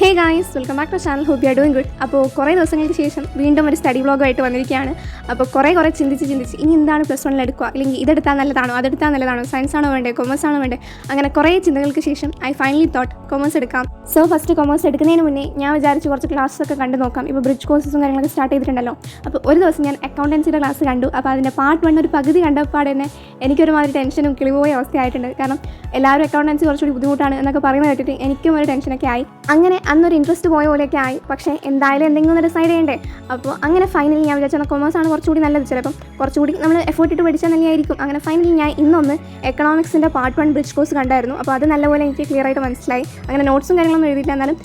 Hey guys, welcome back to channel. Hope you are doing good. അപ്പോൾ കുറേ ദിവസങ്ങൾക്ക് ശേഷം വീണ്ടും ഒരു സ്റ്റഡി വ്ളോഗായിട്ട് വന്നിരിക്കുകയാണ്. അപ്പോൾ കുറേ ചിന്തിച്ച് ഇനി എന്താണ് പ്ലസ് വണ്ണിൽ എടുക്കുക, അല്ലെങ്കിൽ ഇതെടുത്താൽ നല്ലതാണോ അതെടുത്താൽ നല്ലതാണോ, സയൻസ് ആണോ വേണ്ടേ കൊമേഴ്സ് ആണോ വേണ്ടേ, അങ്ങനെ കുറേ ചിന്തകൾക്ക് ശേഷം ഐ ഫൈനലി തോട്ട് കൊമേഴ്സ് എടുക്കാം. സോ ഫസ്റ്റ് കൊമേഴ്സ് എടുക്കുന്നതിന് മുന്നേ ഞാൻ വിചാരിച്ച് കുറച്ച് ക്ലാസ്സൊക്കെ കണ്ടു നോക്കാം. ഇപ്പോൾ ബ്രിഡ്ജ് കോഴ്സസും കാര്യങ്ങളൊക്കെ സ്റ്റാർട്ട് ചെയ്തിട്ടുണ്ടല്ലോ. അപ്പോൾ ഒരു ദിവസം ഞാൻ അക്കൗണ്ടൻസിയുടെ ക്ലാസ് കണ്ടു. അപ്പോൾ അതിൻ്റെ പാർട്ട് 1 ഒരു പകുതി കണ്ടപ്പാട് തന്നെ എനിക്കൊരുമാതിരി ടെൻഷനും കിളിപോയ അവസ്ഥയായിട്ടുണ്ട്. കാരണം എല്ലാവരും അക്കൗണ്ടൻസി കുറച്ചുകൂടി ബുദ്ധിമുട്ടാണ് എന്നൊക്കെ പറയുന്നത് കേട്ടിട്ട് എനിക്കും ഒരു ടെൻഷനൊക്കെ ആയി. അങ്ങനെ അന്നൊരു ഇൻട്രസ്റ്റ് പോയ പോലെയൊക്കെ ആയി. പക്ഷേ എന്തായാലും എന്തെങ്കിലും ഒന്ന് ഡിസൈഡ് ചെയ്യണ്ടേ. അപ്പോൾ അങ്ങനെ ഫൈനലി ഞാൻ വിചാരിച്ചാൽ കൊമേഴ്സാണ് കുറച്ചുകൂടി നല്ലത്. ചിലപ്പം കുറച്ചുകൂടി നമ്മൾ എഫേർട്ട് ഇട്ട് പഠിച്ചാൽ നല്ലതായിരിക്കും. അങ്ങനെ ഫൈനലി ഞാൻ ഇന്നൊന്ന് എക്കണോമിക്സിൻ്റെ പാർട്ട് 1 ബ്രിഡ്ജ് കോഴ്സ് കണ്ടായിരുന്നു. അപ്പോൾ അത് നല്ലപോലെ എനിക്ക് ക്ലിയർ ആയിട്ട് മനസ്സിലായി. അങ്ങനെ നോട്ട്സും കാര്യങ്ങളൊന്നും എഴുതിയില്ല, എന്നാലും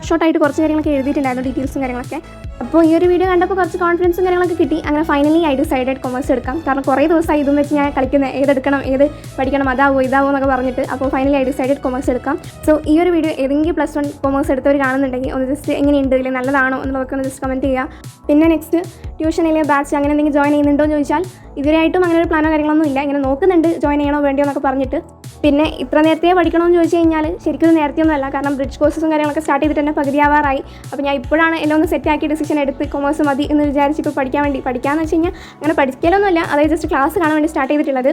ഷോർട്ടായിട്ട് കുറച്ച് കാര്യങ്ങളൊക്കെ എഴുതിയിട്ടുണ്ടായിരുന്നു, ഡീറ്റെയിൽസും കാര്യങ്ങളൊക്കെ. അപ്പോൾ ഈ ഒരു വീഡിയോ കണ്ടപ്പോൾ കുറച്ച് കോൺഫിഡൻസും കാര്യങ്ങളൊക്കെ കിട്ടി. അങ്ങനെ ഫൈനലി ഐ ഡിസൈഡഡ് കൊമേഴ്സ് എടുക്കാം. കാരണം കുറേ ദിവസമായി ഇതെന്ന് വെച്ച് ഞാൻ കളിക്കുന്നത് ഏതെടുക്കണം ഏത് പഠിക്കണം അതാവോ ഇതാവോ എന്നൊക്കെ പറഞ്ഞിട്ട്. അപ്പോൾ ഫൈനലി ഐ ഡിസൈഡഡ് കൊമേഴ്സ് എടുക്കാം. സോ ഈ ഒരു വീഡിയോ ഏതെങ്കിലും പ്ലസ് 1 കൊമേഴ്സ് എടുത്തവർ കാണുന്നുണ്ടെങ്കിൽ ഒന്ന് ജസ്റ്റ് എങ്ങനെയുണ്ട്, അല്ലെങ്കിൽ നല്ലതാണോ എന്നുള്ളതൊക്കെ ഒന്ന് ജസ്റ്റ് കമൻറ്റ് ചെയ്യുക. പിന്നെ നെക്സ്റ്റ് ട്യൂഷൻ അല്ലെങ്കിൽ ബാച്ച് അങ്ങനെ എന്തെങ്കിലും ജോയിൻ ചെയ്യുന്നുണ്ടോ എന്ന് ചോദിച്ചാൽ ഇതുവരെയായിട്ടും അങ്ങനെ ഒരു പ്ലാനോ കാര്യങ്ങളൊന്നും ഇല്ല. ഇങ്ങനെ നോക്കുന്നുണ്ട് ജോയിൻ ചെയ്യണോ വേണ്ടിയോ എന്നൊക്കെ പറഞ്ഞിട്ട്. പിന്നെ ഇത്ര നേരത്തെ പഠിക്കണമെന്ന് ചോദിച്ചു കഴിഞ്ഞാൽ ശരിക്കും നേരത്തെ ഒന്നുമല്ല. കാരണം ബ്രിഡ്ജ് കോഴ്സസും കാര്യങ്ങളൊക്കെ സ്റ്റാർട്ട് ചെയ്തിട്ട് തന്നെ പകുതിയാവാറായി. അപ്പോൾ ഞാൻ ഇപ്പോഴാണ് എല്ലാം ഒന്ന് സെറ്റാക്കി ഡിസിഷൻ എടുത്ത് കൊമേഴ്സ് മതി എന്ന് വിചാരിച്ച് ഇപ്പോൾ പഠിക്കാമെന്ന് വെച്ച് കഴിഞ്ഞാൽ അങ്ങനെ പഠിക്കലൊന്നുമില്ല, അതായത് ജസ്റ്റ് ക്ലാസ് കാണാൻ വേണ്ടി സ്റ്റാർട്ട് ചെയ്തിട്ടുള്ളത്.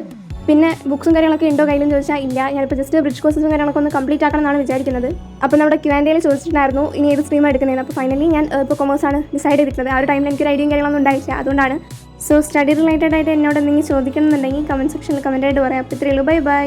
പിന്നെ ബുക്സും കാര്യങ്ങളൊക്കെ ഉണ്ടോ കയ്യിലും ചോദിച്ചാൽ ഇല്ല. ഞാനിപ്പോൾ ജസ്റ്റ് ബ്രിഡ്ജ് കോഴ്സസും കാര്യങ്ങളൊക്കെ ഒന്ന് കംപ്ലീറ്റ് ആക്കണം എന്നാണ് വിചാരിക്കുന്നത്. അപ്പോൾ നമ്മുടെ Q&Aയിൽ ചോദിച്ചിട്ടുണ്ടായിരുന്നു ഇനി ഏത് സ്ട്രീം എടുക്കുന്നതെന്ന്. അപ്പോൾ ഫൈനലി ഞാൻ ഇപ്പോൾ കൊമേഴ്സാണ് ഡിസൈഡ് ചെയ്തിട്ടുള്ളത്. ആ ഒരു ടൈമിൽ എനിക്കൊരു ഐഡിയയും കാര്യങ്ങളൊന്നും ഉണ്ടായില്ല, അതുകൊണ്ടാണ്. സോ സ്റ്റഡി റിലേറ്റഡ് ആയിട്ട് എന്നോട് എന്തെങ്കിലും ചോദിക്കണമെന്നുണ്ടെങ്കിൽ കമൻറ്റ് സെക്ഷനിൽ കമൻറ്റായിട്ട് പറയാം. അപ്പോൾ ഇത്രയേ ഉള്ളൂ. ബൈ.